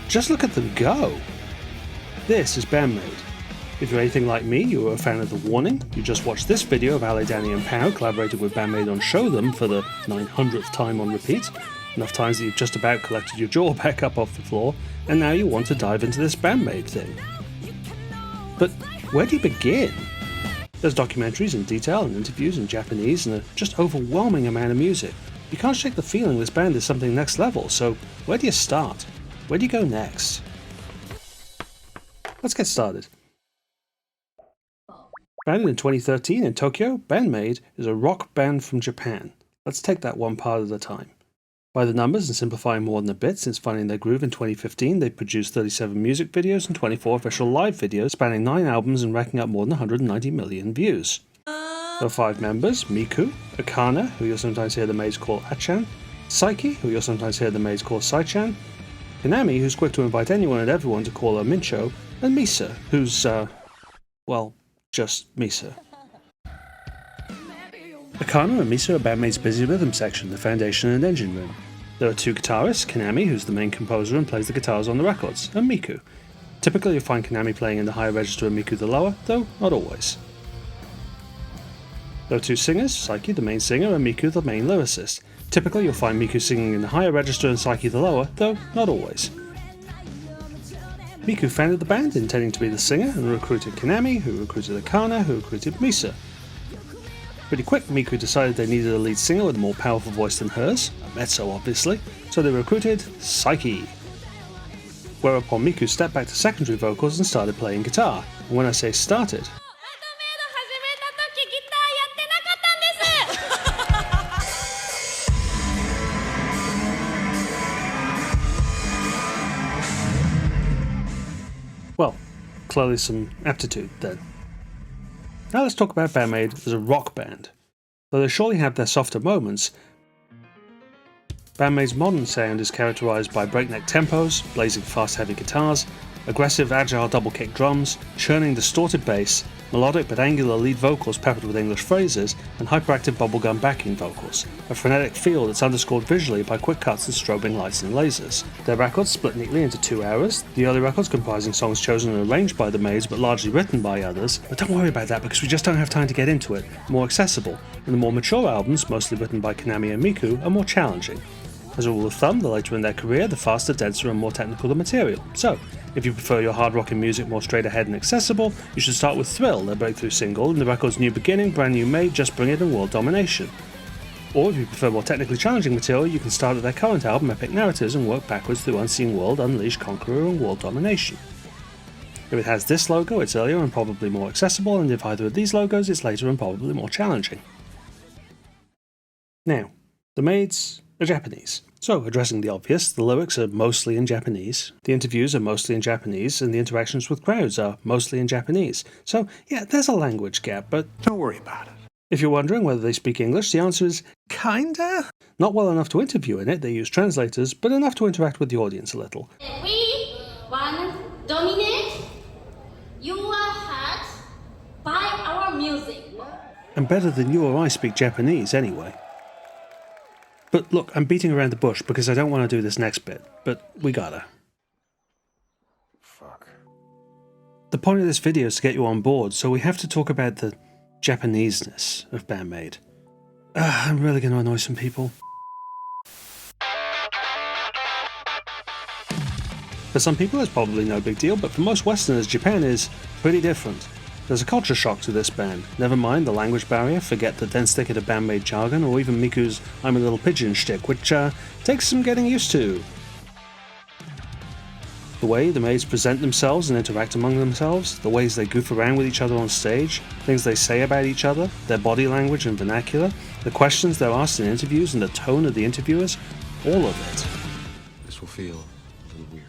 just look at them go! This is Band-Maid. If you're anything like me, you are a fan of The Warning, you just watched this video of Ale, Danny and Pau collaborated with Band-Maid on Show Them for the 900th time on repeat, enough times that you've just about collected your jaw back up off the floor, and now you want to dive into this Band-Maid thing. But where do you begin? There's documentaries in detail and interviews in Japanese and a just overwhelming amount of music. You can't shake the feeling this band is something next level, so where do you start? Where do you go next? Let's get started. Founded in 2013 in Tokyo, Band-Maid is a rock band from Japan. Let's take that one part at a time. By the numbers and simplifying more than a bit, since finding their groove in 2015, they've produced 37 music videos and 24 official live videos spanning 9 albums and racking up more than 190 million views. There are 5 members: Miku, Akana, who you'll sometimes hear the maids call Achan, Saiki, who you'll sometimes hear the maids call Saichan, Kanami, who's quick to invite anyone and everyone to call her Mincho, and Misa, who's, well, just Misa. Akana and Misa are Band-Maid's busy rhythm section, the foundation and engine room. There are 2 guitarists, Kanami, who's the main composer and plays the guitars on the records, and Miku. Typically you'll find Kanami playing in the higher register and Miku the lower, though not always. There are 2 singers, Saiki the main singer and Miku the main lyricist. Typically you'll find Miku singing in the higher register and Saiki the lower, though not always. Miku founded the band intending to be the singer and recruited Kanami, who recruited Akana, who recruited Misa. Pretty quick, Miku decided they needed a lead singer with a more powerful voice than hers, a mezzo obviously, so they recruited Saiki. Whereupon Miku stepped back to secondary vocals and started playing guitar. And when I say started, well, clearly some aptitude then. Now let's talk about Band-Maid as a rock band. Though they surely have their softer moments, Band-Maid's modern sound is characterised by breakneck tempos, blazing fast heavy guitars, aggressive agile double kick drums, churning distorted bass, melodic but angular lead vocals peppered with English phrases, and hyperactive bubblegum backing vocals, a frenetic feel that's underscored visually by quick cuts and strobing lights and lasers. Their records split neatly into 2 eras, the early records comprising songs chosen and arranged by the maids but largely written by others, but don't worry about that because we just don't have time to get into it, more accessible, and the more mature albums, mostly written by Kanami and Miku, are more challenging. As a rule of thumb, the later in their career, the faster, denser and more technical the material. So, if you prefer your hard rocking music more straight ahead and accessible, you should start with Thrill, their breakthrough single, and the record's New Beginning, Brand New Maid, Just Bring It and World Domination. Or if you prefer more technically challenging material, you can start at their current album, Epic Narratives, and work backwards through Unseen World, Unleash, Conqueror and World Domination. If it has this logo, it's earlier and probably more accessible, and if either of these logos, it's later and probably more challenging. Now, the maids are Japanese. So, addressing the obvious, the lyrics are mostly in Japanese, the interviews are mostly in Japanese, and the interactions with crowds are mostly in Japanese. So, yeah, there's a language gap, but don't worry about it. If you're wondering whether they speak English, the answer is kinda. Not well enough to interview in it, they use translators, but enough to interact with the audience a little. We want to dominate your heart by our music. And better than you or I speak Japanese anyway. But look, I'm beating around the bush because I don't want to do this next bit, but we gotta. Fuck. The point of this video is to get you on board, so we have to talk about the Japaneseness of Band-Maid. I'm really going to annoy some people. For some people it's probably no big deal, but for most Westerners, Japan is pretty different. There's a culture shock to this band. Never mind the language barrier, forget the dense thicket of Band-Maid jargon, or even Miku's I'm a Little Pigeon shtick, which takes some getting used to. The way the maids present themselves and interact among themselves, the ways they goof around with each other on stage, things they say about each other, their body language and vernacular, the questions they're asked in interviews and the tone of the interviewers, all of it. This will feel a little weird.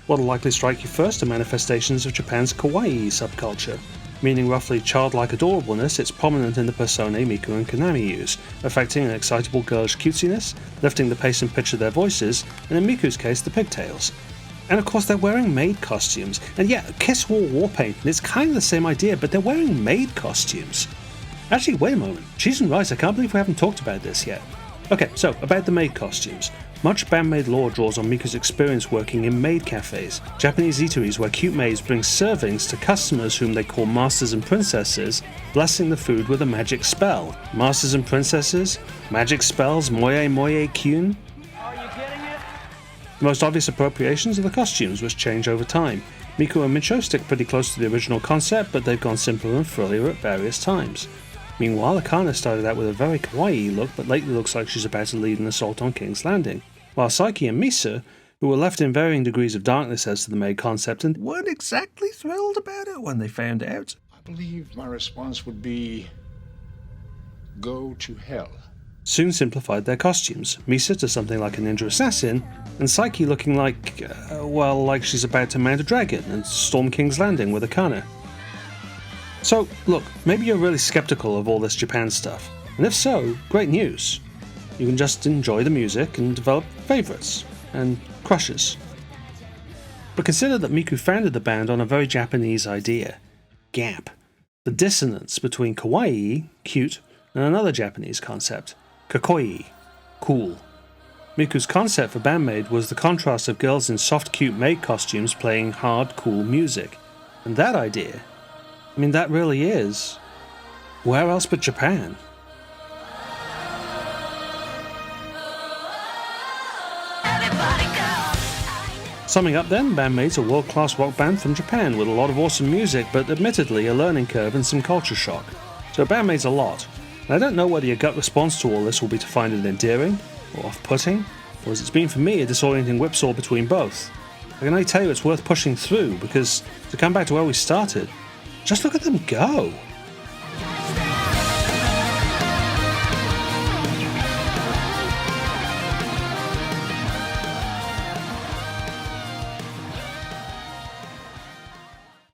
What'll likely strike you first are manifestations of Japan's kawaii subculture, meaning roughly childlike adorableness. It's prominent in the personae Miku and Kanami use, affecting an excitable girlish cutesiness, lifting the pace and pitch of their voices, and in Miku's case the pigtails. And of course they're wearing maid costumes, and yeah, Kiss wore war paint, and it's kind of the same idea, but they're wearing maid costumes. Actually, wait a moment, cheese and rice, I can't believe we haven't talked about this yet. Okay, so about the maid costumes. Much Band-Maid lore draws on Miku's experience working in maid cafes, Japanese eateries where cute maids bring servings to customers whom they call masters and princesses, blessing the food with a magic spell. Masters and princesses? Magic spells? Moye moye kyun? The most obvious appropriations are the costumes, which change over time. Miku and Micho stick pretty close to the original concept, but they've gone simpler and frillier at various times. Meanwhile, Akane started out with a very kawaii look, but lately looks like she's about to lead an assault on King's Landing. While Saiki and Misa, who were left in varying degrees of darkness as to the maid concept and weren't exactly thrilled about it when they found out. I believe my response would be, go to hell. Soon simplified their costumes, Misa to something like a ninja assassin, and Saiki looking like, like she's about to mount a dragon and storm King's Landing with Akane. So, look, maybe you're really skeptical of all this Japan stuff, and if so, great news. You can just enjoy the music and develop favourites and crushes. But consider that Miku founded the band on a very Japanese idea: gap. The dissonance between kawaii, cute, and another Japanese concept, kakoi, cool. Miku's concept for Band-Maid was the contrast of girls in soft, cute maid costumes playing hard, cool music. And that idea, that really is. Where else but Japan? Summing up then, Band-Maid's a world-class rock band from Japan with a lot of awesome music, but admittedly a learning curve and some culture shock. So Band-Maid's a lot. And I don't know whether your gut response to all this will be to find it endearing, or off-putting, or as it's been for me, a disorienting whipsaw between both. I can only tell you it's worth pushing through, because to come back to where we started, just look at them go!